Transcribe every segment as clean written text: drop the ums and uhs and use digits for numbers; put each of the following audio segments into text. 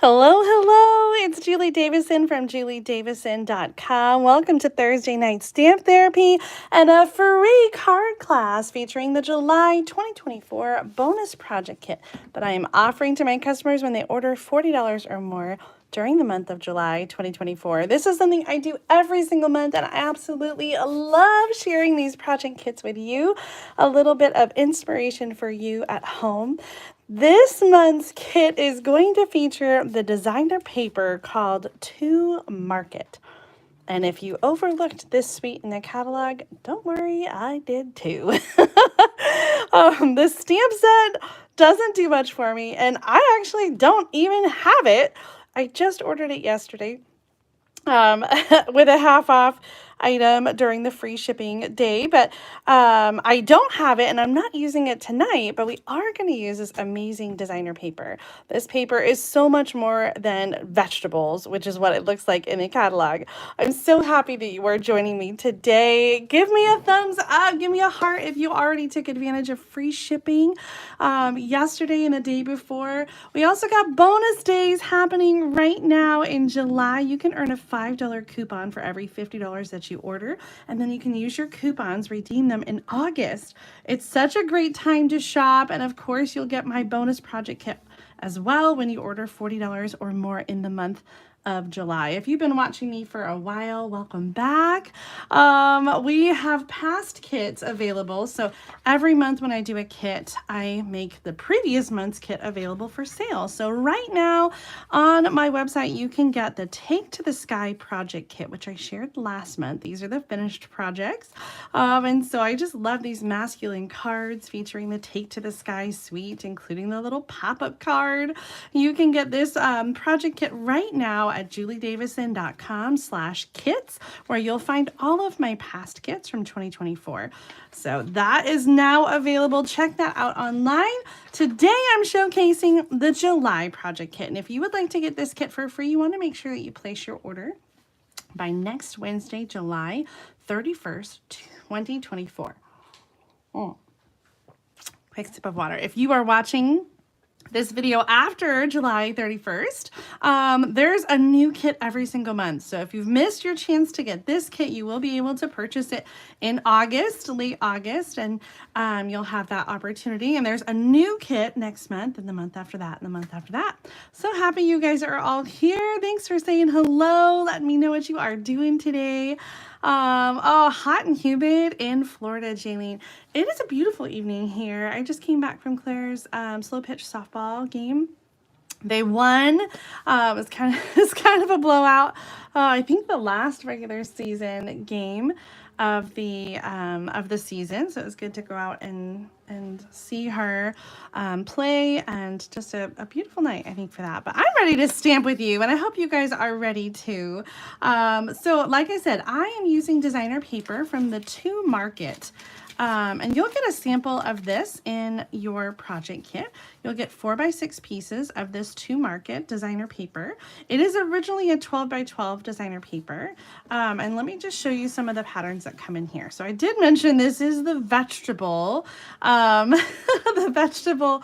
Hello, hello. It's Julie Davison from juliedavison.com. Welcome to Thursday Night Stamp Therapy and a free card class featuring the July 2024 bonus project kit that I am offering to my customers when they order $40 or more during the month of July 2024. This is something I do every single month, and I absolutely love sharing these project kits with you. A little bit of inspiration for you at home. This month's kit is going to feature the designer paper called To Market. And if you overlooked this suite in the catalog, don't worry, I did too. The stamp set doesn't do much for me, and I actually don't even have it. I just ordered it yesterday with a half off item during the free shipping day, but I don't have it and I'm not using it tonight, but we are going to use this amazing designer paper. This paper is so much more than vegetables, which is what it looks like in the catalog. I'm so happy that you are joining me today. Give me a thumbs up, give me a heart if you already took advantage of free shipping yesterday and the day before. We also got bonus days happening right now in July. You can earn a $5 coupon for every $50 that you order, and then you can use your coupons, redeem them in August. It's such a great time to shop, and of course you'll get my bonus project kit as well when you order $40 or more in the month of July. If you've been watching me for a while, welcome back. We have past kits available. So every month when I do a kit, I make the previous month's kit available for sale. So right now on my website, you can get the Take to the Sky project kit, which I shared last month. These are the finished projects. And so I just love these masculine cards featuring the Take to the Sky suite, including the little pop-up card. You can get this project kit right now at juliedavison.com/kits, where you'll find all of my past kits from 2024. So that is now available. Check that out online. Today I'm showcasing the July project kit. And if you would like to get this kit for free, you want to make sure that you place your order by next Wednesday, July 31st, 2024. Quick sip of water. If you are watching this video after July 31st, there's a new kit every single month. So if you've missed your chance to get this kit, you will be able to purchase it in August, late August, and you'll have that opportunity. And there's a new kit next month, and the month after that, and the month after that. So happy you guys are all here. Thanks for saying hello. Let me know what you are doing today. Oh, hot and humid in Florida, Jaylene. It is a beautiful evening here. I just came back from Claire's slow pitch softball game. They won. It was kind of a blowout. I think the last regular season game of the season. So it was good to go out and see her play, and just a beautiful night, I think, for that. But I'm ready to stamp with you, and I hope you guys are ready too. So like I said, I am using designer paper from the To Market. And you'll get a sample of this in your project kit. You'll get 4x6 pieces of this To Market designer paper. It is originally a 12x12 designer paper. And let me just show you some of the patterns that come in here. So I did mention this is the vegetable, the vegetable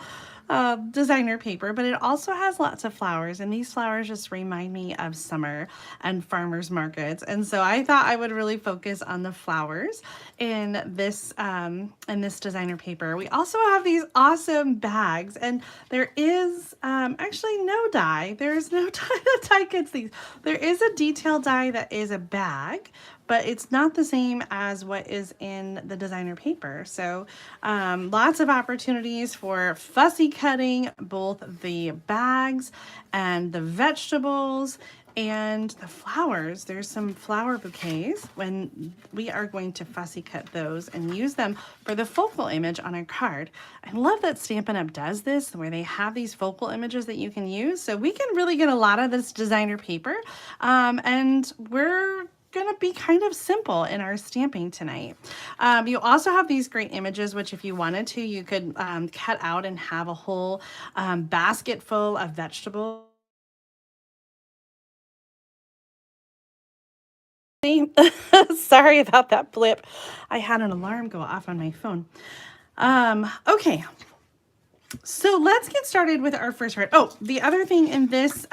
designer paper, but it also has lots of flowers, and these flowers just remind me of summer and farmers markets. And so I thought I would really focus on the flowers in this designer paper. We also have these awesome bags, and there is actually no die. There's no die that die cuts these. There is a detail die that is a bag, but it's not the same as what is in the designer paper. So lots of opportunities for fussy cutting both the bags and the vegetables and the flowers. There's some flower bouquets when we are going to fussy cut those and use them for the focal image on a card. I love that Stampin' Up! Does this, where they have these focal images that you can use. So we can really get a lot of this designer paper, and we're gonna be kind of simple in our stamping tonight. You also have these great images, which if you wanted to, you could cut out and have a whole basket full of vegetables. Sorry about that blip. I had an alarm go off on my phone. Okay. So let's get started with our first card. Oh, the other thing in this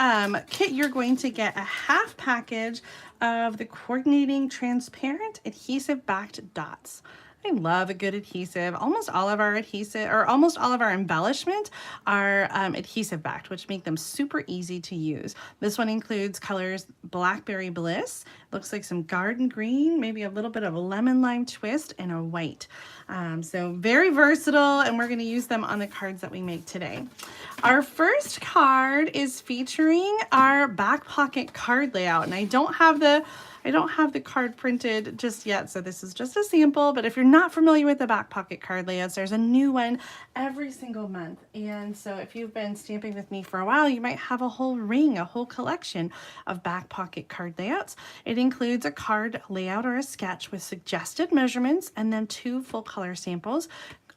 kit, you're going to get a half package of the coordinating transparent adhesive backed dots. I love a good adhesive. Almost all of our adhesive, or almost all of our embellishment are adhesive backed, which make them super easy to use. This one includes colors Blackberry Bliss, looks like some garden green, maybe a little bit of a lemon lime twist, and a white. So very versatile, and we're going to use them on the cards that we make today. Our first card is featuring our back pocket card layout, and I don't have the card printed just yet, so this is just a sample, but if you're not familiar with the back pocket card layouts, there's a new one every single month. And so if you've been stamping with me for a while, you might have a whole ring, a whole collection of back pocket card layouts. It includes a card layout or a sketch with suggested measurements and then 2 full color samples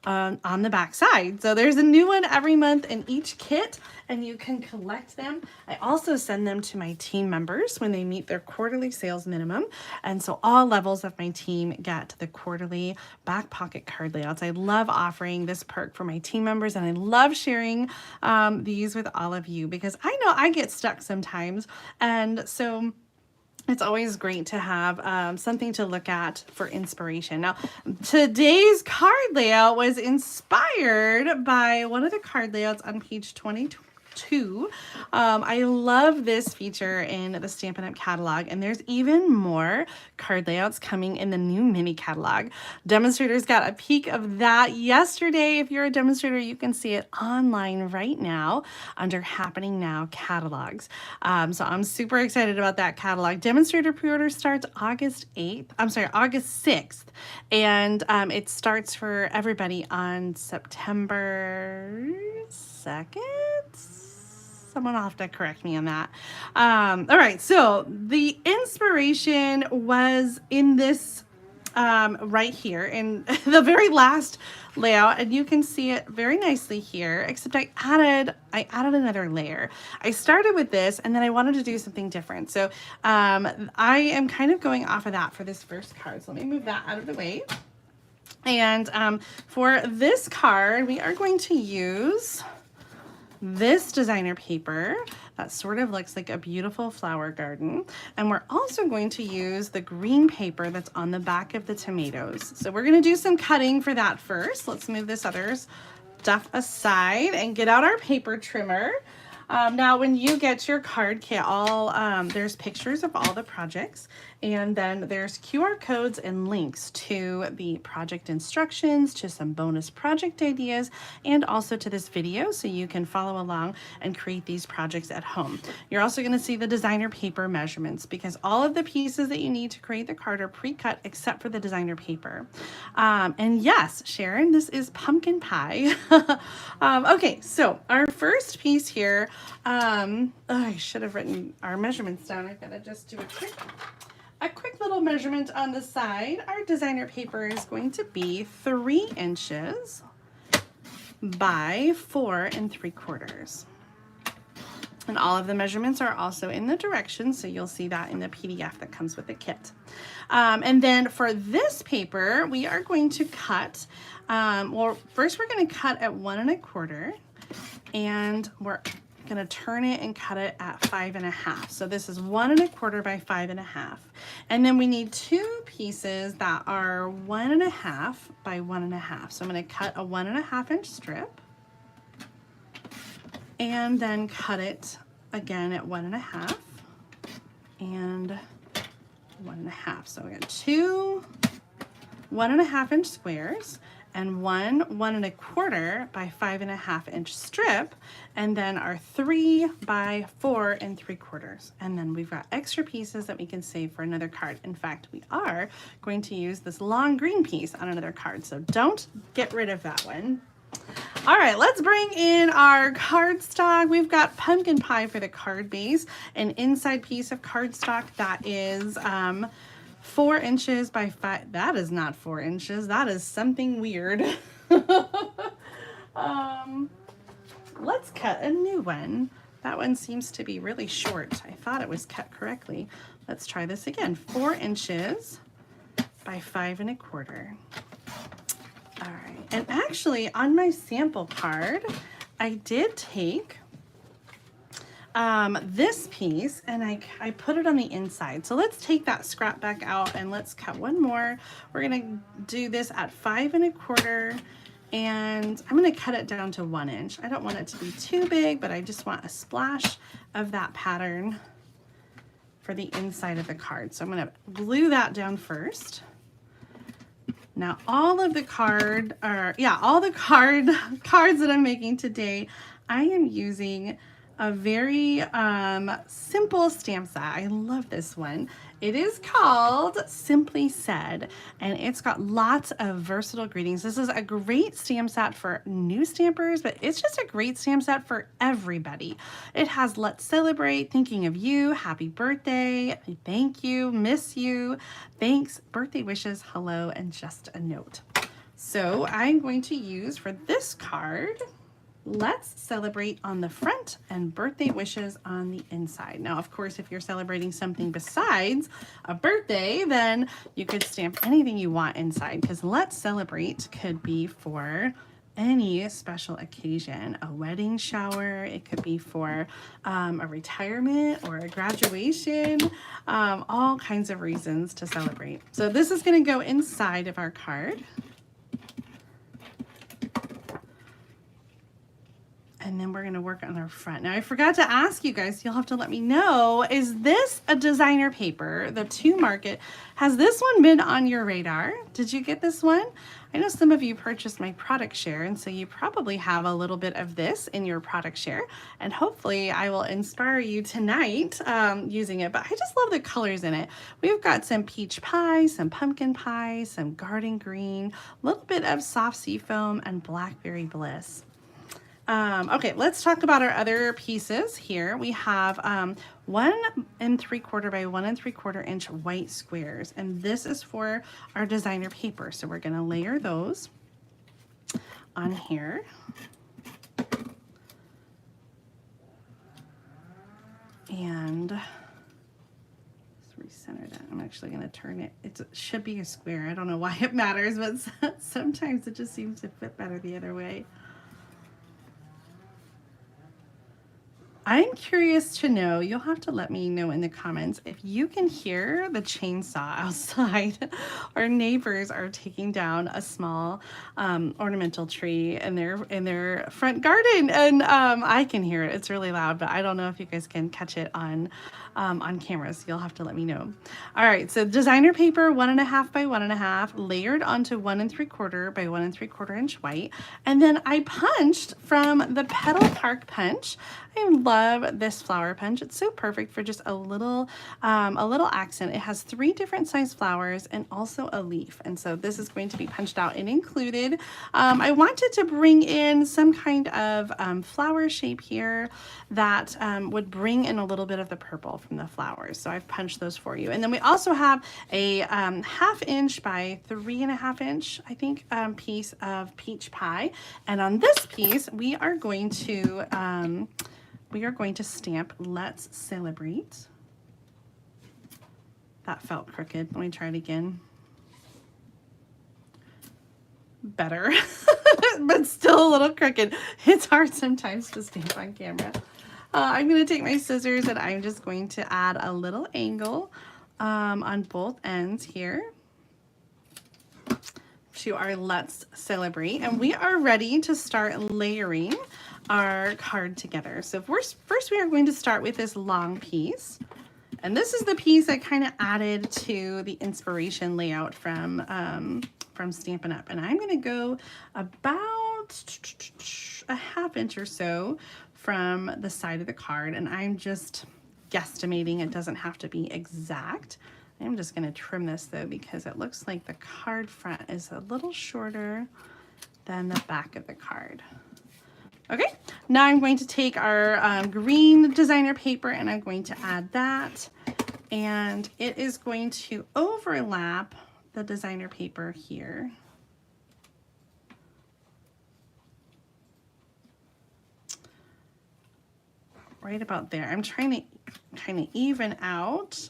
on the back side. So there's a new one every month in each kit, and you can collect them. I also send them to my team members when they meet their quarterly sales minimum. And so all levels of my team get the quarterly back pocket card layouts. I love offering this perk for my team members, and I love sharing these with all of you because I know I get stuck sometimes. And so it's always great to have something to look at for inspiration. Now, today's card layout was inspired by one of the card layouts on page 22. I love this feature in the Stampin' Up! Catalog, and there's even more card layouts coming in the new mini catalog. Demonstrators got a peek of that yesterday. If you're a demonstrator, you can see it online right now under Happening Now catalogs. So I'm super excited about that catalog. Demonstrator pre-order starts August 6th, and it starts for everybody on September 2nd. Someone will have to correct me on that. All right, so the inspiration was in this right here in the very last layout, and you can see it very nicely here, except I added another layer. I started with this, and then I wanted to do something different. So I am kind of going off of that for this first card. So let me move that out of the way. And for this card, we are going to use this designer paper that sort of looks like a beautiful flower garden. And we're also going to use the green paper that's on the back of the tomatoes. So we're going to do some cutting for that first. Let's move this other stuff aside and get out our paper trimmer. Now, when you get your card kit, there's pictures of all the projects, and then there's QR codes and links to the project instructions, to some bonus project ideas, and also to this video so you can follow along and create these projects at home. You're also going to see the designer paper measurements because all of the pieces that you need to create the card are pre-cut except for the designer paper. And yes, Sharon, this is pumpkin pie. Okay, so our first piece here, I should have written our measurements down. I've got to just do a quick little measurement on the side. Our designer paper is going to be 3 inches by 4 3/4. And all of the measurements are also in the directions, so you'll see that in the PDF that comes with the kit. And then for this paper, we are going to cut, well, first we're going to cut at 1 1/4, and we're going to turn it and cut it at 5 1/2. So this is 1 1/4 by 5 1/2. And then we need 2 pieces that are 1 1/2 by 1 1/2. So I'm going to cut a 1 1/2 inch strip and then cut it again at 1 1/2 and 1 1/2. So we got 2 1 1/2 inch squares and 1 1 1/4 by 5 1/2 inch strip, and then our 3 by 4 3/4. And then we've got extra pieces that we can save for another card. In fact, we are going to use this long green piece on another card, so don't get rid of that one. All right, let's bring in our cardstock. We've got pumpkin pie for the card base, an inside piece of cardstock that is 4 inches by 5. That is not 4 inches. That is something weird. Let's cut a new one. That one seems to be really short. I thought it was cut correctly. Let's try this again. 4 inches by 5 1/4. All right, and actually on my sample card, I did take this piece and I put it on the inside. So let's take that scrap back out and let's cut one more. We're gonna do this at 5 1/4, and I'm gonna cut it down to 1 inch. I don't want it to be too big, but I just want a splash of that pattern for the inside of the card. So I'm gonna glue that down first. Now all the cards that I'm making today, I am using a very simple stamp set. I love this one. It is called Simply Said, and it's got lots of versatile greetings. This is a great stamp set for new stampers, but it's just a great stamp set for everybody. It has Let's Celebrate, Thinking of You, Happy Birthday, Thank You, Miss You, Thanks, Birthday Wishes, Hello, and Just a Note. So I'm going to use for this card, Let's Celebrate on the front and Birthday Wishes on the inside. Now, of course, if you're celebrating something besides a birthday, then you could stamp anything you want inside, because Let's Celebrate could be for any special occasion, a wedding shower, it could be for a retirement or a graduation, all kinds of reasons to celebrate. So this is going to go inside of our card. And then we're going to work on our front. Now, I forgot to ask you guys, you'll have to let me know, is this a designer paper, the 2 Market? Has this one been on your radar? Did you get this one? I know some of you purchased my product share, and so you probably have a little bit of this in your product share, and hopefully I will inspire you tonight using it. But I just love the colors in it. We've got some peach pie, some pumpkin pie, some garden green, a little bit of soft sea foam, and blackberry bliss. Okay, let's talk about our other pieces here. We have 1 3/4 by 1 3/4 inch white squares, and this is for our designer paper. So we're going to layer those on here. And let's recenter that. I'm actually going to turn it. It should be a square. I don't know why it matters, but sometimes it just seems to fit better the other way. I'm curious to know, you'll have to let me know in the comments if you can hear the chainsaw outside. Our neighbors are taking down a small ornamental tree in their front garden, and I can hear it. It's really loud, but I don't know if you guys can catch it on camera, so you'll have to let me know. All right, so designer paper 1 1/2 by 1 1/2 layered onto 1 3/4 by 1 3/4 inch white, and then I punched from the Petal Park punch. I love this flower punch. It's so perfect for just a little accent. It has 3 different size flowers and also a leaf, and so this is going to be punched out and included. I wanted to bring in some kind of flower shape here that would bring in a little bit of the purple from the flowers, so I've punched those for you. And then we also have a 1/2 inch by 3 1/2 inch, I think, piece of peach pie, and on this piece we are going to stamp Let's Celebrate. That felt crooked. Let me try it again. Better, but still a little crooked. It's hard sometimes to stamp on camera. I'm going to take my scissors and I'm just going to add a little angle on both ends here to our Let's Celebrate, and we are ready to start layering our card together. So first we are going to start with this long piece, and this is the piece I kind of added to the inspiration layout from Stampin' Up, and I'm going to go about a 1/2 inch or so from the side of the card, and I'm just guesstimating. It doesn't have to be exact. I'm just going to trim this though, because it looks like the card front is a little shorter than the back of the card. Okay, now I'm going to take our green designer paper and I'm going to add that, and it is going to overlap the designer paper here. Right about there. I'm trying to kind of even out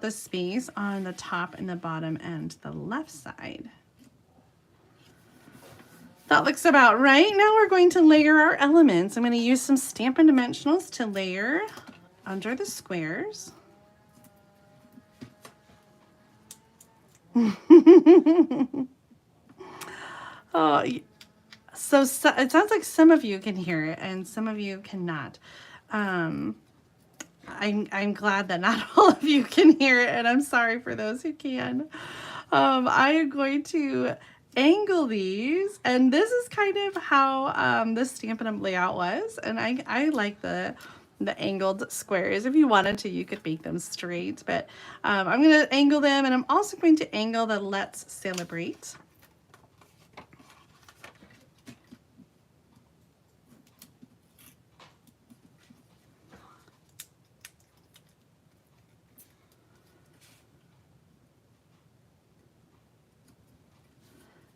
the space on the top and the bottom and the left side. That looks about right. Now we're going to layer our elements. I'm going to use some Stampin' Dimensionals to layer under the squares. Oh, so it sounds like some of you can hear it and some of you cannot. I'm glad that not all of you can hear it, and I'm sorry for those who can. I am going to angle these, and this is kind of how the Stampin' Up! Layout was, and I like the angled squares. If you wanted to, you could make them straight, but I'm going to angle them, and I'm also going to angle the Let's Celebrate.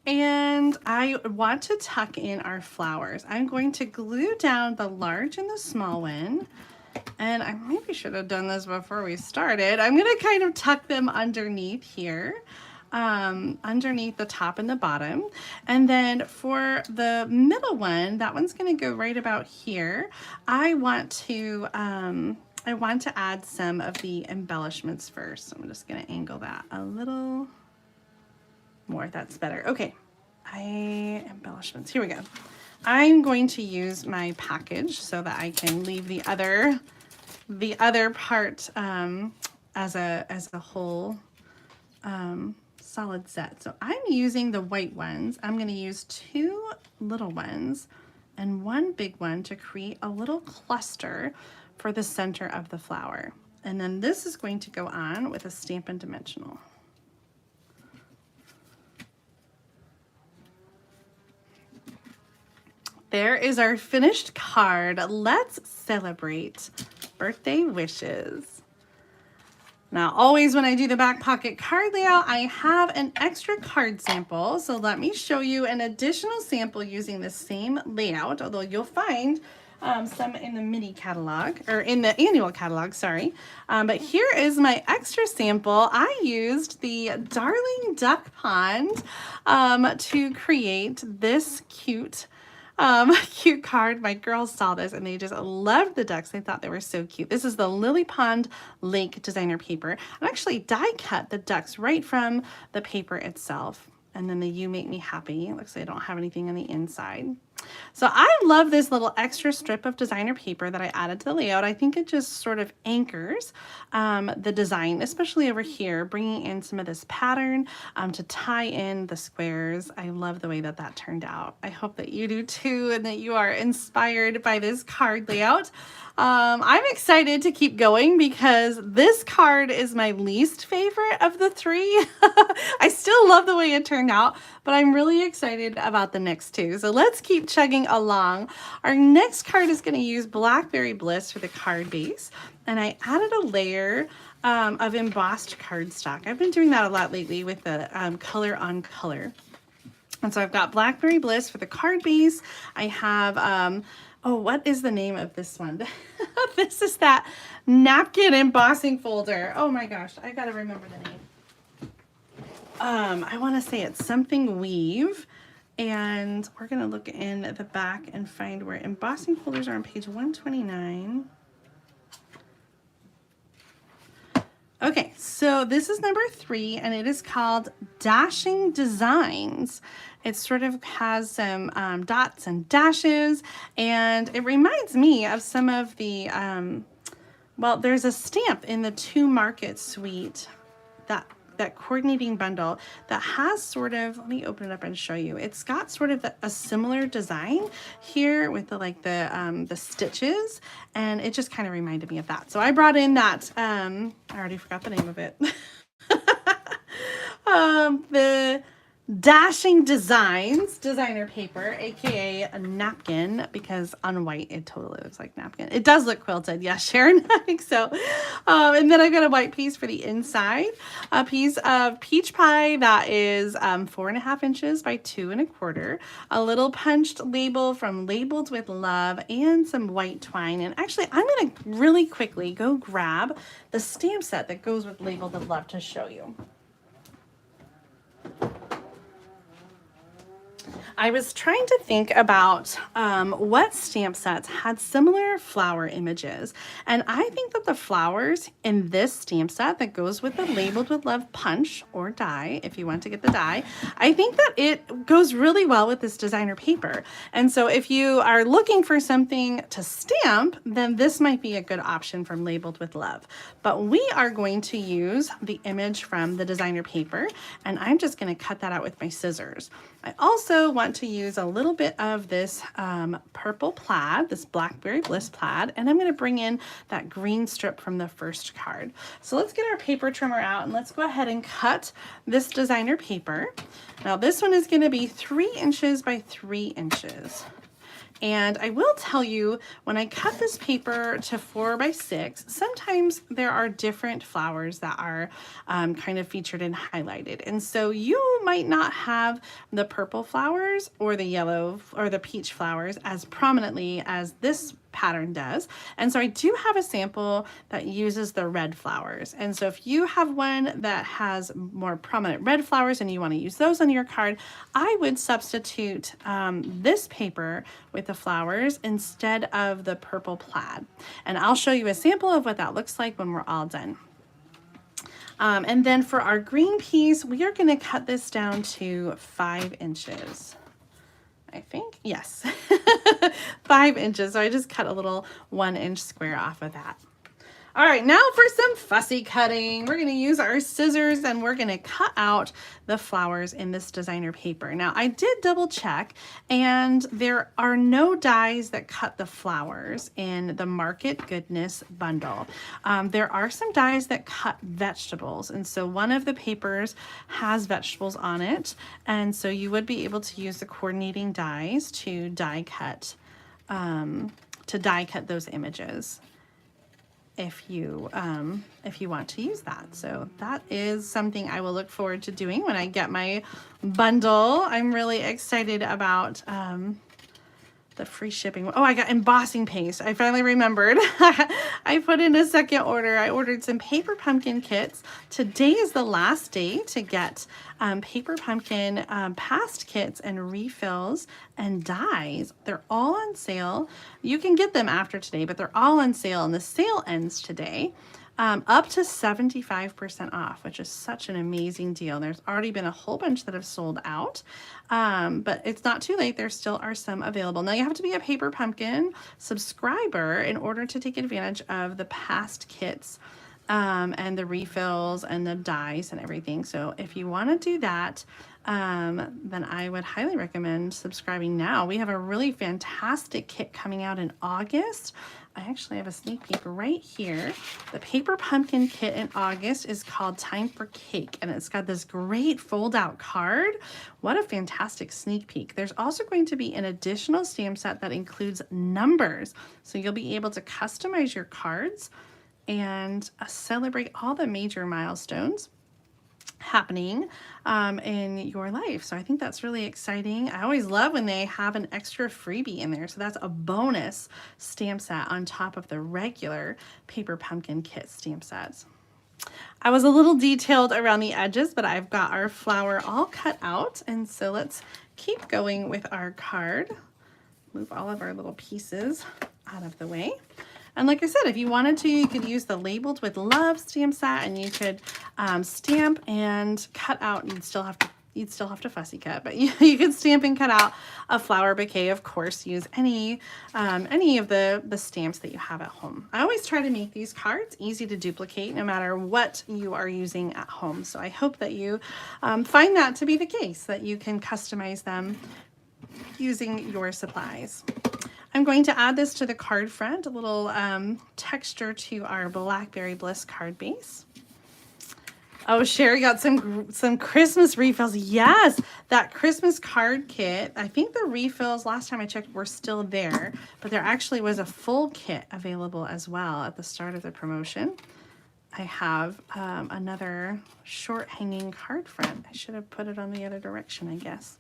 And I want to tuck in our flowers. I'm going to glue down the large and the small one. And I maybe should have done this before we started. I'm going to kind of tuck them underneath here, underneath the top and the bottom. And then for the middle one, that one's going to go right about here. I want to add some of the embellishments first. I'm just going to angle that a little more. That's better. Okay. Embellishments. Here we go. I'm going to use my package so that I can leave the other part as a whole solid set. So I'm using the white ones. I'm going to use 2 little ones and 1 big one to create a little cluster for the center of the flower. And then this is going to go on with a Stampin' Dimensional. There is our finished card. Let's celebrate birthday wishes. Now, always when I do the back pocket card layout, I have an extra card sample. So let me show you an additional sample using the same layout, although you'll find some in the mini catalog, or in the annual catalog, sorry. But here is my extra sample. I used the Darling Duck Pond to create this cute card. My girls saw this and they just loved the ducks. They thought they were so cute. This is the Lily Pond Lake designer paper. I actually die cut the ducks right from the paper itself. And then the You Make Me Happy. It looks like I don't have anything on the inside. So I love this little extra strip of designer paper that I added to the layout. I think it just sort of anchors the design, especially over here, bringing in some of this pattern to tie in the squares. I love the way that that turned out. I hope that you do too, and that you are inspired by this card layout. I'm excited to keep going because this card is my least favorite of the 3. I still love the way it turned out, but I'm really excited about the next 2. So let's keep chugging along. Our next card is going to use Blackberry Bliss for the card base, and I added a layer of embossed cardstock. I've been doing that a lot lately with the color on color. And so I've got Blackberry Bliss for the card base. I have oh, what is the name of this one? This is that napkin embossing folder. Oh my gosh, I gotta remember the name. I want to say it's something Weave, and we're gonna look in the back and find where embossing folders are on page 129. Okay, so this is number 3, and it is called Dashing Designs. It sort of has some dots and dashes, and it reminds me of some of the, well, there's a stamp in the To Market suite, that coordinating bundle that has sort of, let me open it up and show you. It's got sort of a similar design here with the stitches, and it just kind of reminded me of that. So I brought in that, I already forgot the name of it. The Dashing Designs designer paper, aka a napkin, because on white it totally looks like napkin. It does look quilted, yes, Sharon, I think so. And then I've got a white piece for the inside, a piece of peach pie that is 4.5 inches by 2 1/4, a little punched label from Labeled with Love, and some white twine. And actually, I'm going to really quickly go grab the stamp set that goes with Labeled with Love to show you. I was trying to think about what stamp sets had similar flower images. And I think that the flowers in this stamp set that goes with the Labeled with Love punch or die, if you want to get the die, I think that it goes really well with this designer paper. And so if you are looking for something to stamp, then this might be a good option from Labeled with Love. But we are going to use the image from the designer paper, and I'm just going to cut that out with my scissors. I also want to use a little bit of this purple plaid, this Blackberry Bliss plaid, and I'm going to bring in that green strip from the first card. So let's get our paper trimmer out and let's go ahead and cut this designer paper. Now this one is going to be 3 inches by 3 inches. And I will tell you, when I cut this paper to 4 by 6, sometimes there are different flowers that are kind of featured and highlighted. And so you might not have the purple flowers or the yellow or the peach flowers as prominently as this pattern does. And so I do have a sample that uses the red flowers. And so if you have one that has more prominent red flowers and you want to use those on your card, I would substitute this paper with the flowers instead of the purple plaid. And I'll show you a sample of what that looks like when we're all done. And then for our green piece, we are going to cut this down to 5 inches. I think, yes, 5 inches. So I just cut a little 1-inch square off of that. All right, now for some fussy cutting. We're going to use our scissors and we're going to cut out the flowers in this designer paper. Now, I did double check and there are no dies that cut the flowers in the Market Goodness bundle. There are some dies that cut vegetables, and so one of the papers has vegetables on it, and so you would be able to use the coordinating dies to die cut those images if you want to use that. So that is something I will look forward to doing when I get my bundle. I'm really excited about the free shipping. Oh, I got embossing paste. I finally remembered. I put in a second order. I ordered some paper pumpkin kits. Today is the last day to get paper pumpkin past kits and refills and dies. They're all on sale. You can get them after today, but they're all on sale, and the sale ends today. Up to 75% off, which is such an amazing deal. There's already been a whole bunch that have sold out, but it's not too late. There still are some available. Now you have to be a Paper Pumpkin subscriber in order to take advantage of the past kits and the refills and the dies and everything. So if you want to do that, then I would highly recommend subscribing now. We have a really fantastic kit coming out in August. I actually have a sneak peek right here. The Paper Pumpkin kit in August is called Time for Cake, and it's got this great fold-out card. What a fantastic sneak peek. There's also going to be an additional stamp set that includes numbers, so you'll be able to customize your cards and celebrate all the major milestones happening in your life. So I think that's really exciting. I always love when they have an extra freebie in there. So that's a bonus stamp set on top of the regular Paper Pumpkin kit stamp sets. I was a little detailed around the edges, but I've got our flower all cut out. And so let's keep going with our card. Move all of our little pieces out of the way. And like I said, if you wanted to, you could use the Labeled with Love stamp set, and you could stamp and cut out. You'd still have to fussy cut, but you could stamp and cut out a flower bouquet. Of course, use any of the stamps that you have at home. I always try to make these cards easy to duplicate, no matter what you are using at home. So I hope that you find that to be the case, that you can customize them using your supplies. I'm going to add this to the card front, a little texture to our Blackberry Bliss card base. Oh, Sherry got some Christmas refills. Yes, that Christmas card kit. I think the refills, last time I checked, were still there, but there actually was a full kit available as well at the start of the promotion. I have another short hanging card front. I should have put it on the other direction, I guess.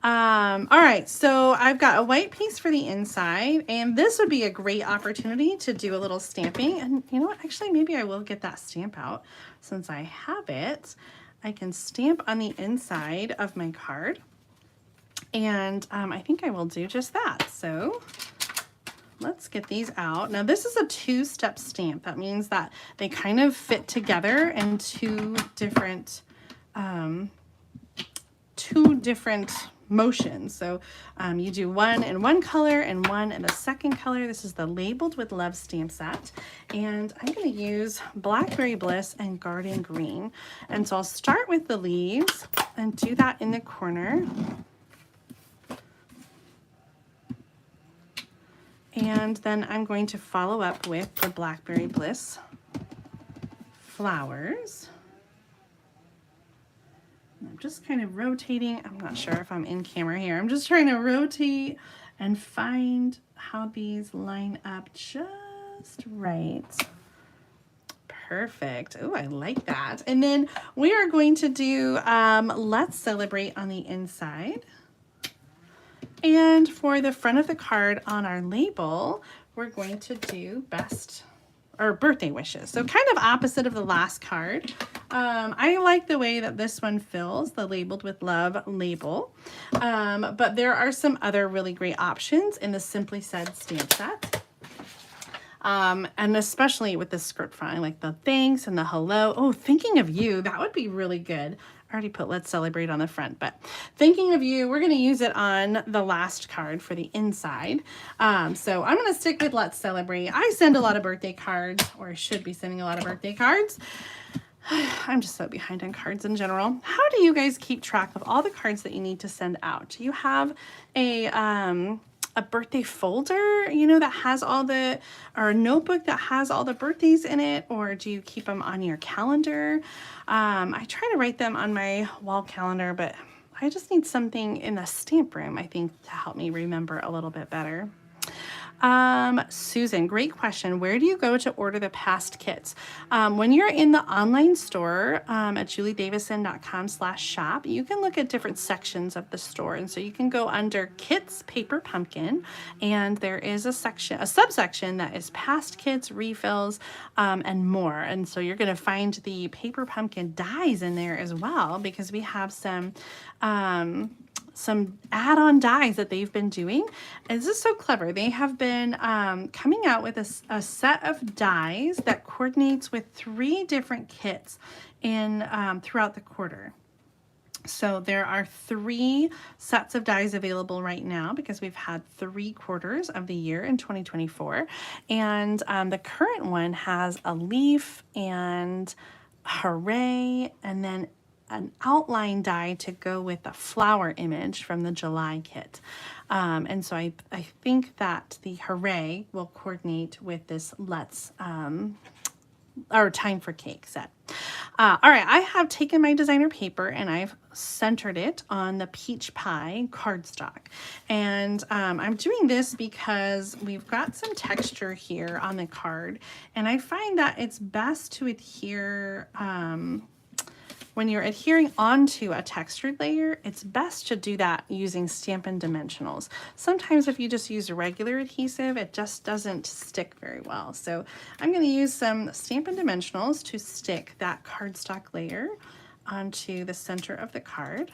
All right, so I've got a white piece for the inside, and this would be a great opportunity to do a little stamping. And you know what, actually maybe I will get that stamp out since I have it. I can stamp on the inside of my card. And I think I will do just that. So let's get these out. Now this is a two-step stamp. That means that they kind of fit together in two different motions. So you do one in one color and one in the second color. This is the Labeled with Love stamp set. And I'm going to use Blackberry Bliss and Garden Green. And so I'll start with the leaves and do that in the corner. And then I'm going to follow up with the Blackberry Bliss flowers. I'm just kind of rotating. I'm not sure if I'm in camera here. I'm just trying to rotate and find how these line up just right. Perfect. Oh, I like that. And then we are going to do Let's Celebrate on the inside. And for the front of the card on our label, we're going to do best or birthday wishes. So kind of opposite of the last card. I like the way that this one fills, the Labeled with Love label. But there are some other really great options in the Simply Said stamp set. And especially with the skirt front, like the thanks and the hello. Oh, thinking of you, that would be really good. I already put Let's Celebrate on the front, but thinking of you, we're going to use it on the last card for the inside. So I'm going to stick with Let's Celebrate. I send a lot of birthday cards, or I should be sending a lot of birthday cards. I'm just so behind on cards in general. How do you guys keep track of all the cards that you need to send out? Do you have a birthday folder, you know, that has all the, or a notebook that has all the birthdays in it, or do you keep them on your calendar? I try to write them on my wall calendar, but I just need something in the stamp room, I think, to help me remember a little bit better. Susan, great question. Where do you go to order the past kits? When you're in the online store at juliedavison.com/shop, you can look at different sections of the store. And so you can go under Kits Paper Pumpkin, and there is a subsection that is past kits, refills, and more. And so you're going to find the Paper Pumpkin dies in there as well, because we have some add-on dies that they've been doing. And this is so clever. They have been coming out with a set of dies that coordinates with 3 different kits in throughout the quarter. So there are 3 sets of dies available right now because we've had 3 quarters of the year in 2024. And the current one has a leaf and hooray, and then an outline die to go with the flower image from the July kit. And so I think that the hooray will coordinate with this Let's or Time for Cake set. All right, I have taken my designer paper and I've centered it on the peach pie cardstock. And I'm doing this because we've got some texture here on the card, and I find that it's best to adhere when you're adhering onto a textured layer, it's best to do that using Stampin' Dimensionals. Sometimes if you just use a regular adhesive, it just doesn't stick very well. So I'm going to use some Stampin' Dimensionals to stick that cardstock layer onto the center of the card.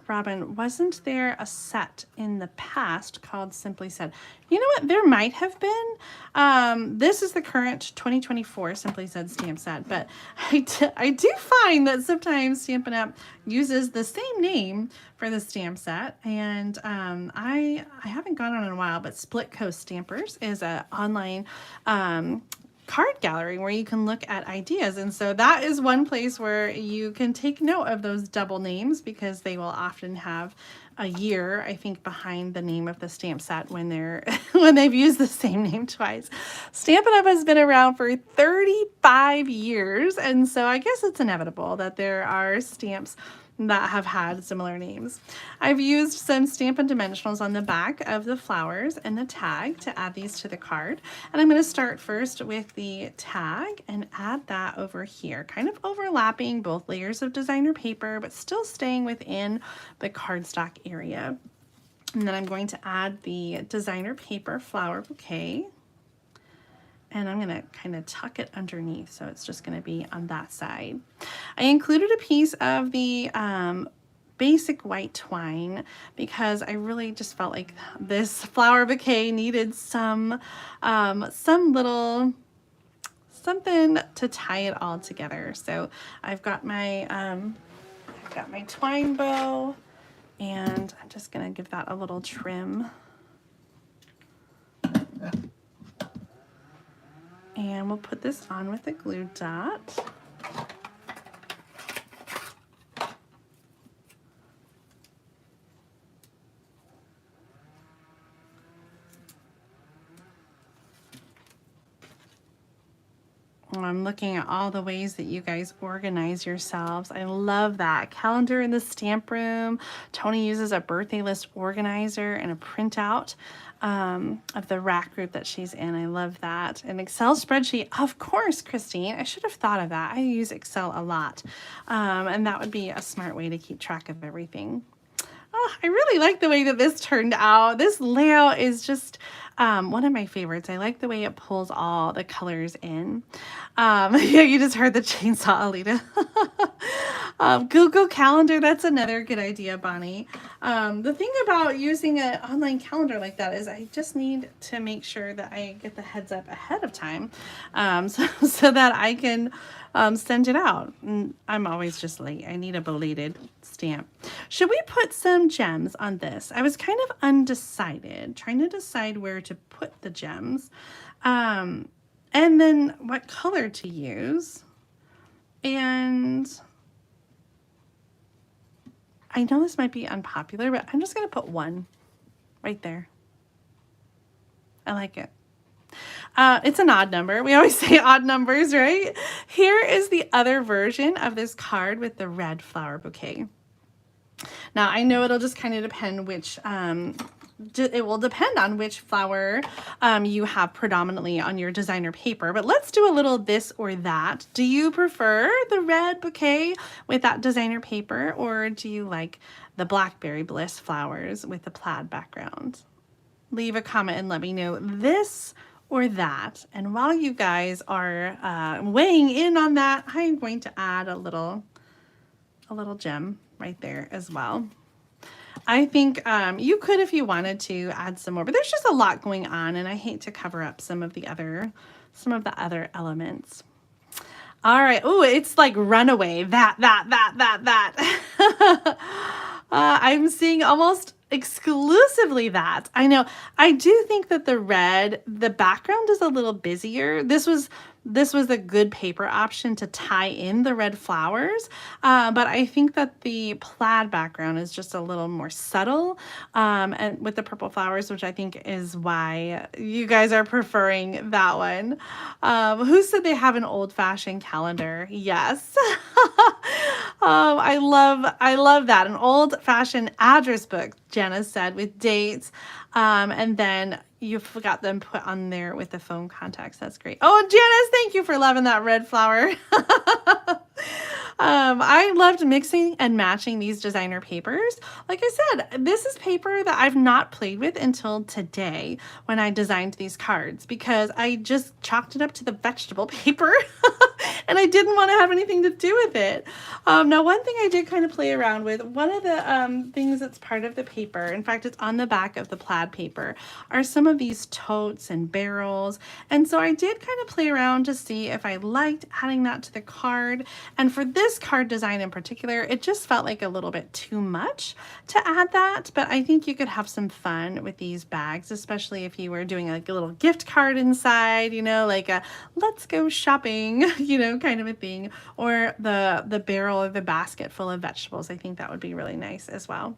Robin, wasn't there a set in the past called Simply Said? You know what? There might have been. This is the current 2024 Simply Said stamp set, but I do find that sometimes Stampin' Up uses the same name for the stamp set, and I haven't gone on in a while, but Split Coast Stampers is an online card gallery where you can look at ideas, and so that is one place where you can take note of those double names, because they will often have a year, I think, behind the name of the stamp set when they're when they've used the same name twice. Stampin' Up has been around for 35 years, and so I guess it's inevitable that there are stamps that have had similar names. I've used some Stampin' Dimensionals on the back of the flowers and the tag to add these to the card. And I'm going to start first with the tag and add that over here, kind of overlapping both layers of designer paper, but still staying within the cardstock area. And then I'm going to add the designer paper flower bouquet. And I'm gonna kind of tuck it underneath, so it's just gonna be on that side. I included a piece of the basic white twine because I really just felt like this flower bouquet needed some little something to tie it all together. So I've got my twine bow, and I'm just gonna give that a little trim. And we'll put this on with a glue dot. I'm looking at all the ways that you guys organize yourselves. I love that. Calendar in the stamp room. Tony uses a birthday list organizer and a printout of the rack group that she's in. I love that. An Excel spreadsheet. Of course, Christine. I should have thought of that. I use Excel a lot. And that would be a smart way to keep track of everything. Oh, I really like the way that this turned out. This layout is just one of my favorites. I like the way it pulls all the colors in. Yeah, you just heard the chainsaw, Alita. Google Calendar, that's another good idea, Bonnie. The thing about using an online calendar like that is I just need to make sure that I get the heads up ahead of time so that I can send it out. And I'm always just late. I need a belated stamp. Should we put some gems on this? I was kind of undecided, trying to decide where to put the gems, and then what color to use. And I know this might be unpopular, but I'm just going to put one right there. I like it. It's an odd number. We always say odd numbers, right? Here is the other version of this card with the red flower bouquet. Now, I know it'll just kind of depend which, it will depend on which flower you have predominantly on your designer paper, but let's do a little this or that. Do you prefer the red bouquet with that designer paper, or do you like the Blackberry Bliss flowers with the plaid background? Leave a comment and let me know this or that. And while you guys are weighing in on that, I'm going to add a little gem right there as well. I think you could, if you wanted to, add some more, but there's just a lot going on, and I hate to cover up some of the other elements. All right. Oh, it's like runaway. That. I'm seeing almost exclusively that. I know. I do think that the red, the background is a little busier. This was a good paper option to tie in the red flowers, but I think that the plaid background is just a little more subtle, and with the purple flowers, which I think is why you guys are preferring that one. Who said they have an old-fashioned calendar? Yes. I love that. An old-fashioned address book, Jenna said, with dates, and then you forgot them put on there with the phone contacts. That's great. Oh, Janice, thank you for loving that red flower. I loved mixing and matching these designer papers. Like I said, this is paper that I've not played with until today when I designed these cards, because I just chalked it up to the vegetable paper and I didn't want to have anything to do with it. Now, one thing I did kind of play around with, one of the things that's part of the paper, in fact, it's on the back of the plaid paper, are some of these totes and barrels. And so I did kind of play around to see if I liked adding that to the card. And for this card design in particular, it just felt like a little bit too much to add that. But I think you could have some fun with these bags, especially if you were doing like a little gift card inside, you know, like a let's go shopping, you know, kind of a thing, or the barrel or the basket full of vegetables. I think that would be really nice as well.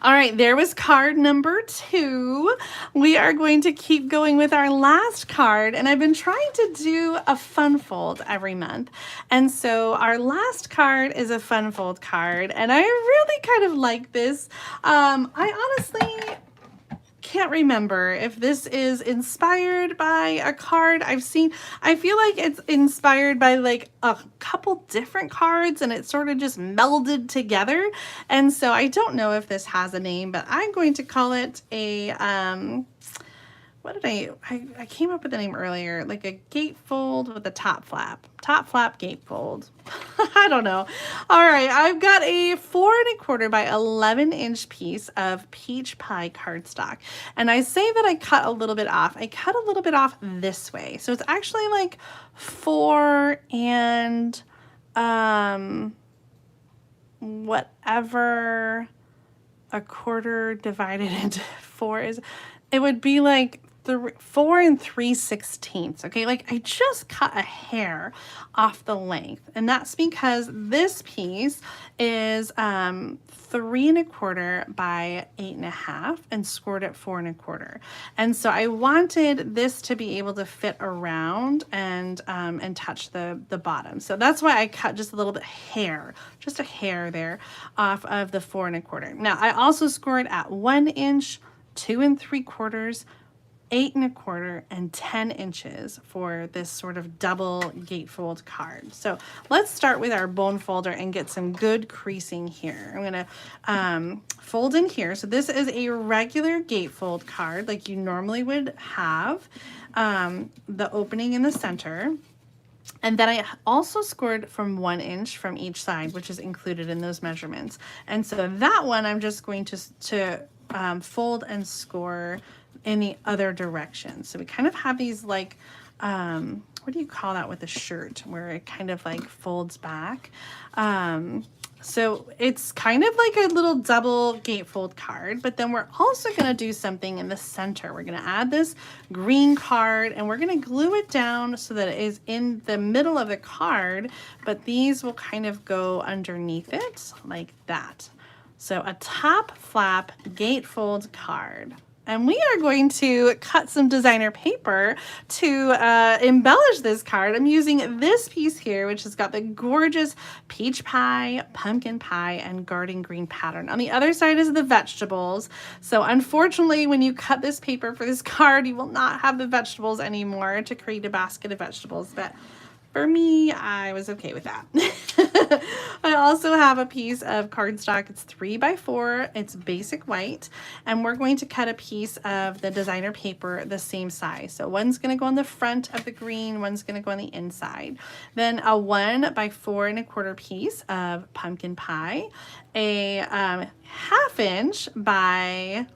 All right, there was card number 2. We are going to keep going with our last card, and I've been trying to do a fun fold every month. And so our last card is a fun fold card, and I really kind of like this. I honestly can't remember if this is inspired by a card I've seen. I feel like it's inspired by like a couple different cards, and it sort of just melded together. And so I don't know if this has a name, but I'm going to call it a what did I came up with the name earlier, like a gatefold with a top flap gatefold. I don't know. All right, I've got a 4 1/4 by 11-inch piece of peach pie cardstock, and I say that I cut a little bit off. I cut a little bit off this way, so it's actually like 4 and whatever a quarter divided into 4 is. It would be like 4 3/16. Okay, like I just cut a hair off the length, and that's because this piece is 3 1/4 by 8 1/2 and scored at 4 1/4. And so I wanted this to be able to fit around and touch the bottom. So that's why I cut just a little bit just a hair there off of the 4 1/4. Now I also scored at 1 inch, 2 3/4, 8 1/4, and 10 inches for this sort of double gatefold card. So let's start with our bone folder and get some good creasing here. I'm gonna fold in here. So this is a regular gatefold card like you normally would have, the opening in the center. And then I also scored from 1 inch from each side, which is included in those measurements. And so that one I'm just going to fold and score in the other direction. So we kind of have these like, what do you call that with a shirt where it kind of like folds back? So it's kind of like a little double gatefold card, but then we're also going to do something in the center. We're going to add this green card and we're going to glue it down so that it is in the middle of the card, but these will kind of go underneath it like that. So a top flap gatefold card. And we are going to cut some designer paper to embellish this card. I'm using this piece here, which has got the gorgeous peach pie, pumpkin pie, and garden green pattern. On the other side is the vegetables. So unfortunately, when you cut this paper for this card, you will not have the vegetables anymore to create a basket of vegetables. But for me, I was okay with that. I also have a piece of cardstock. It's 3 by 4. It's basic white. And we're going to cut a piece of the designer paper the same size. So one's going to go on the front of the green, one's going to go on the inside. Then a 1 by 4 1/4 piece of pumpkin pie, a 1/2 inch by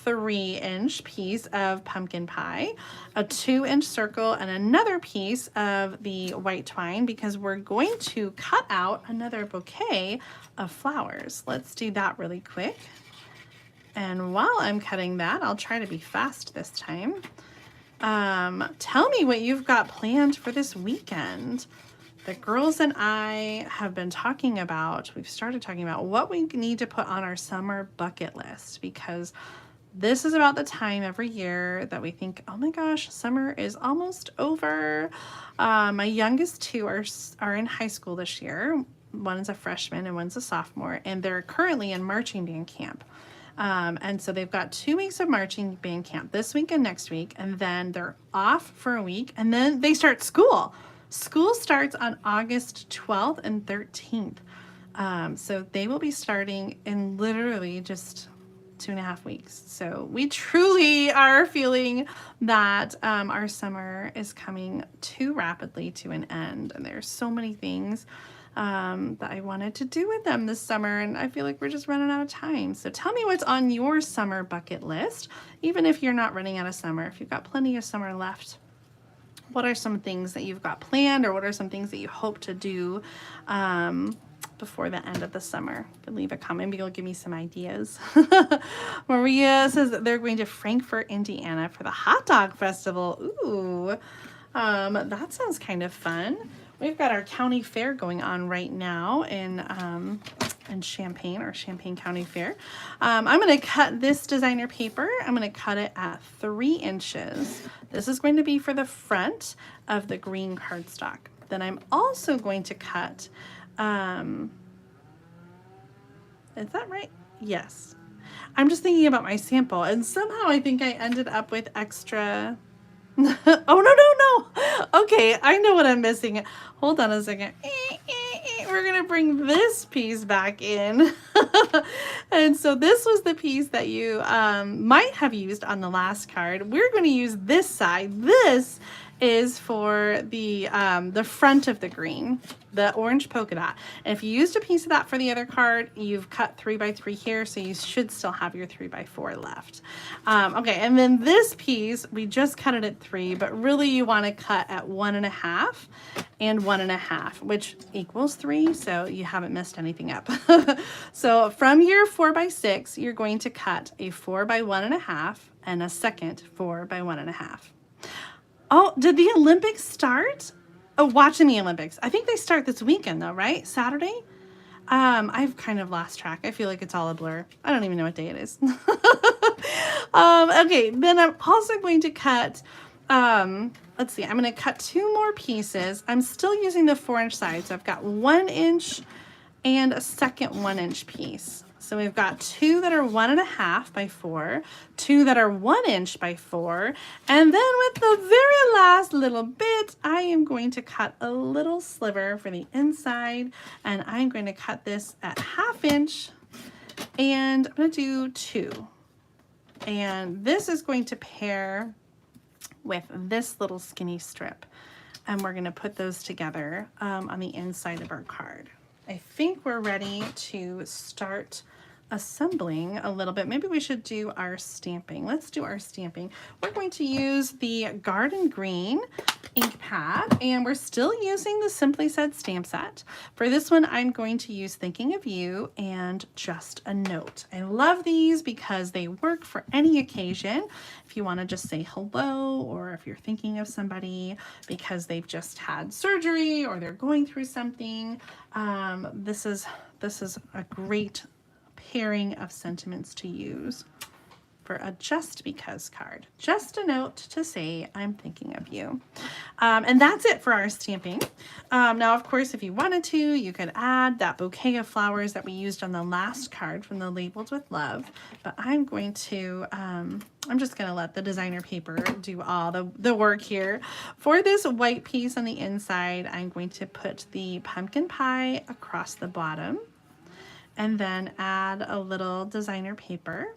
3 inch piece of pumpkin pie, a 2 inch circle, and another piece of the white twine because we're going to cut out another bouquet of flowers. Let's do that really quick. And while I'm cutting that, I'll try to be fast this time. Tell me what you've got planned for this weekend. The girls and I have been talking about, we've started talking about what we need to put on our summer bucket list because this is about the time every year that we think, oh my gosh, summer is almost over. My youngest two are in high school this year. One is a freshman and one's a sophomore, and they're currently in marching band camp. And so they've got 2 weeks of marching band camp this week and next week, and then they're off for a week, and then they start school. School starts on August 12th and 13th. So they will be starting in literally just 2.5 weeks. So we truly are feeling that our summer is coming too rapidly to an end, and there's so many things that I wanted to do with them this summer, and I feel like we're just running out of time. So tell me what's on your summer bucket list, even if you're not running out of summer, if you've got plenty of summer left. What are some things that you've got planned, or what are some things that you hope to do before the end of the summer? You can leave a comment. Maybe you'll give me some ideas. Maria says that they're going to Frankfort, Indiana for the hot dog festival. Ooh, that sounds kind of fun. We've got our county fair going on right now in Champaign, or Champaign County Fair. I'm going to cut this designer paper. I'm going to cut it at 3 inches. This is going to be for the front of the green cardstock. Then I'm also going to cut, is that right? Yes. I'm just thinking about my sample, and somehow I think I ended up with extra. Oh, no. Okay, I know what I'm missing. Hold on a second. We're going going to bring this piece back in. And so this was the piece that you might have used on the last card. We're going to use this side. This is for the front of the green, the orange polka dot. And if you used a piece of that for the other card, you've cut 3 by 3 here, so you should still have your 3 by 4 left. Okay, and then this piece, we just cut it at 3, but really you want to cut at 1.5 and 1.5, which equals 3, so you haven't messed anything up. So from your 4 by 6, you're going to cut a 4 by 1.5 and a second 4 by 1.5. Oh, did the Olympics start? Oh, watching the Olympics. I think they start this weekend though, right? Saturday? I've kind of lost track. I feel like it's all a blur. I don't even know what day it is. Okay, then I'm also going to cut, let's see, I'm going to cut 2 more pieces. I'm still using the 4-inch side, so I've got 1 inch and a second 1-inch piece. So we've got 2 that are 1.5 by 4, 2 that are 1 inch by 4, and then with the very last little bit, I am going to cut a little sliver for the inside, and I'm going to cut this at 1/2 inch, and I'm going to do 2. And this is going to pair with this little skinny strip, and we're going to put those together on the inside of our card. I think we're ready to start assembling a little bit. Maybe we should do our stamping. Let's do our stamping. We're going to use the Garden Green ink pad, and we're still using the Simply Said stamp set. For this one, I'm going to use Thinking of You and Just a Note. I love these because they work for any occasion. If you want to just say hello, or if you're thinking of somebody because they've just had surgery or they're going through something, this is a great pairing of sentiments to use for a Just Because card. Just a note to say, I'm thinking of you. And that's it for our stamping. Now, of course, if you wanted to, you could add that bouquet of flowers that we used on the last card from the Labeled with Love. But I'm going to, I'm just going to let the designer paper do all the work here. For this white piece on the inside, I'm going to put the pumpkin pie across the bottom, and then add a little designer paper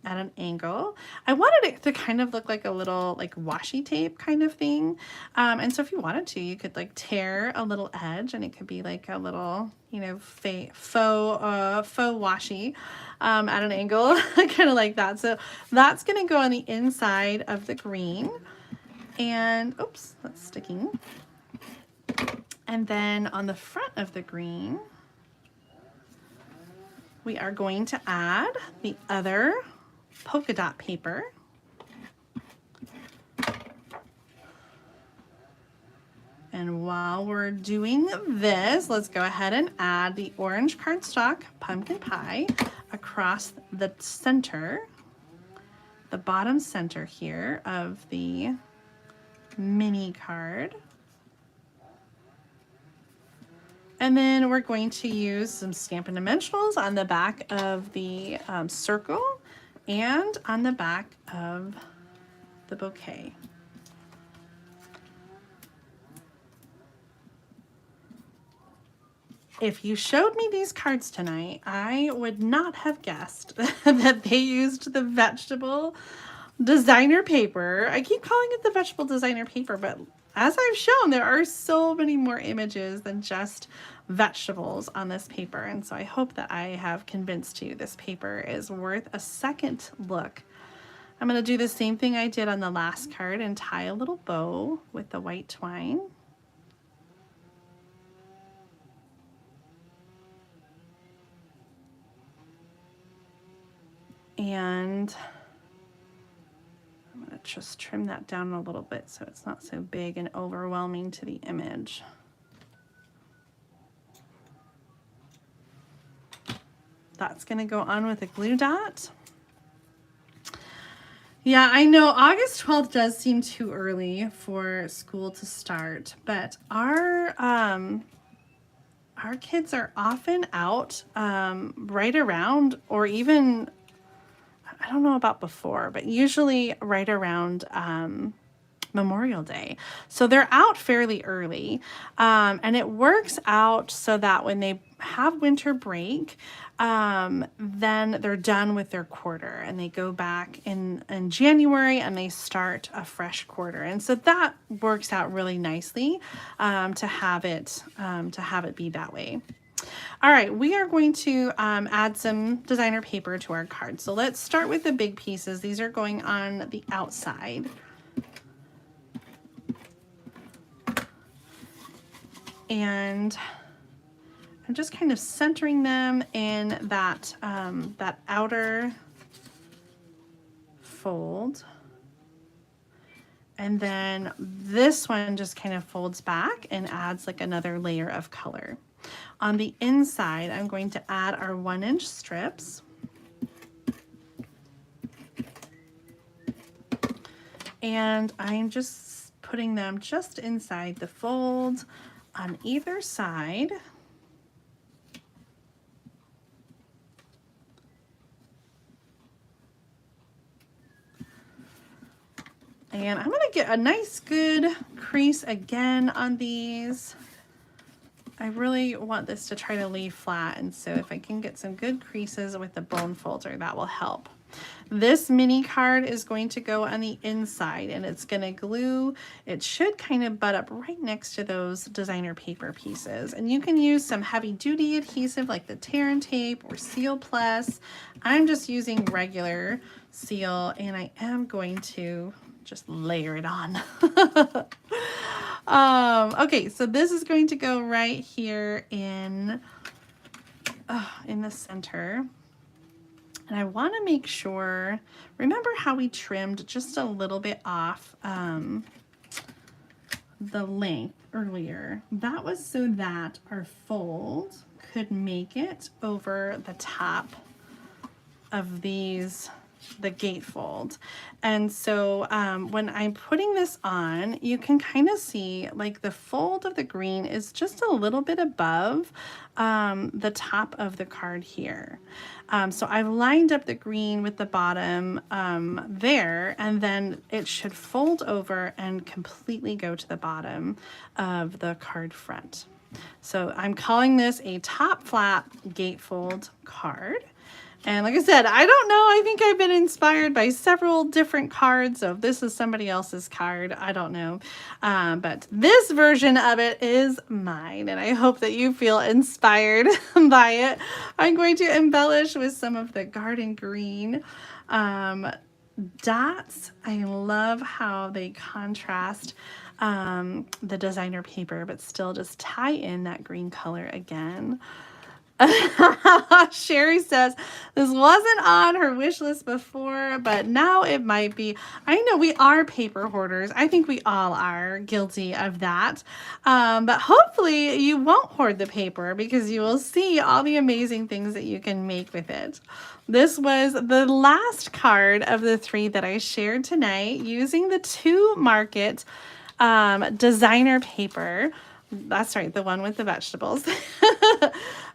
at an angle. I wanted it to kind of look like a little like washi tape kind of thing. And so if you wanted to, you could like tear a little edge, and it could be like a little, you know, faux washi at an angle, kind of like that. So that's gonna go on the inside of the green. And oops, that's sticking. And then on the front of the green, we are going to add the other polka dot paper. And while we're doing this, let's go ahead and add the orange cardstock pumpkin pie across the center, the bottom center here of the mini card. And then we're going to use some Stampin' Dimensionals on the back of the circle and on the back of the bouquet. If you showed me these cards tonight, I would not have guessed that they used the vegetable designer paper. I keep calling it the vegetable designer paper, but as I've shown, there are so many more images than just vegetables on this paper. And so I hope that I have convinced you this paper is worth a second look. I'm going to do the same thing I did on the last card and tie a little bow with the white twine. And I'm going to just trim that down a little bit so it's not so big and overwhelming to the image. That's going to go on with a glue dot. Yeah, I know August 12th does seem too early for school to start, but our kids are often out right around, or even, I don't know about before, but usually right around Memorial Day. So they're out fairly early, and it works out so that when they have winter break, then they're done with their quarter and they go back in January and they start a fresh quarter. And so that works out really nicely to have it be that way. All right, we are going to add some designer paper to our card. So let's start with the big pieces. These are going on the outside. And I'm just kind of centering them in that, that outer fold. And then this one just kind of folds back and adds like another layer of color. On the inside, I'm going to add our 1-inch strips. And I'm just putting them just inside the fold on either side. And I'm going to get a nice good crease again on these. I really want this to try to lay flat, and so if I can get some good creases with the bone folder, that will help. This mini card is going to go on the inside, and it's going to glue. It should kind of butt up right next to those designer paper pieces. And you can use some heavy duty adhesive like the Tear and Tape or Seal Plus. I'm just using regular seal, and I am going to just layer it on. Okay, so this is going to go right here in the center. And I want to make sure, remember how we trimmed just a little bit off the length earlier? That was so that our fold could make it over the top of these, the gatefold. And so when I'm putting this on, you can kind of see like the fold of the green is just a little bit above the top of the card here. So I've lined up the green with the bottom there, and then it should fold over and completely go to the bottom of the card front. So I'm calling this a top flap gatefold card. And like I said, I don't know, I think I've been inspired by several different cards. So if this is somebody else's card, I don't know. But this version of it is mine, and I hope that you feel inspired by it. I'm going to embellish with some of the garden green dots. I love how they contrast the designer paper, but still just tie in that green color again. Sherry says this wasn't on her wish list before, but now it might be. I know we are paper hoarders. I think we all are guilty of that. But hopefully you won't hoard the paper, because you will see all the amazing things that you can make with it. This was the last card of the 3 that I shared tonight using the 2 Market designer paper. That's right, the one with the vegetables.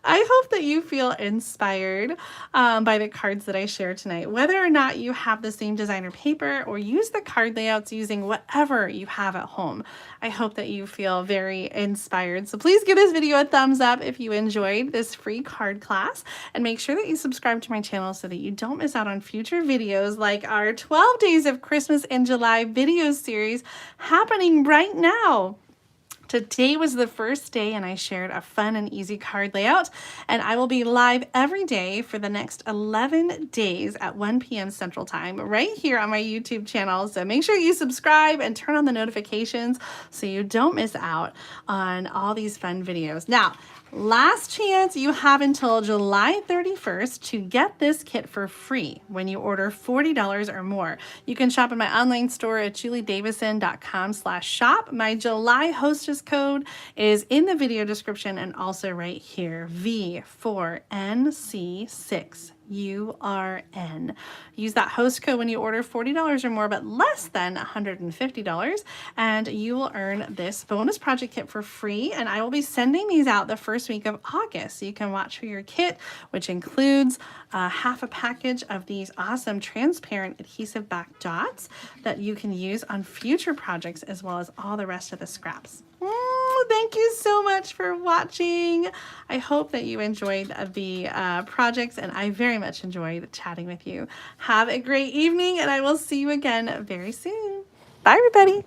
I hope that you feel inspired by the cards that I share tonight. Whether or not you have the same designer paper or use the card layouts using whatever you have at home, I hope that you feel very inspired. So please give this video a thumbs up if you enjoyed this free card class, and make sure that you subscribe to my channel so that you don't miss out on future videos like our 12 Days of Christmas in July video series happening right now. Today was the first day, and I shared a fun and easy card layout, and I will be live every day for the next 11 days at 1 p.m. Central Time right here on my YouTube channel. So make sure you subscribe and turn on the notifications so you don't miss out on all these fun videos. Now, last chance, you have until July 31st to get this kit for free when you order $40 or more. You can shop in my online store at juliedavison.com/shop. My July hostess code is in the video description and also right here, V4NC6. URN. Use that host code when you order $40 or more, but less than $150, and you will earn this bonus project kit for free. And I will be sending these out the first week of August, so you can watch for your kit, which includes half a package of these awesome transparent adhesive back dots that you can use on future projects, as well as all the rest of the scraps. Thank you so much for watching. I hope that you enjoyed the projects, and I very much enjoyed chatting with you. Have a great evening, and I will see you again very soon. Bye, everybody.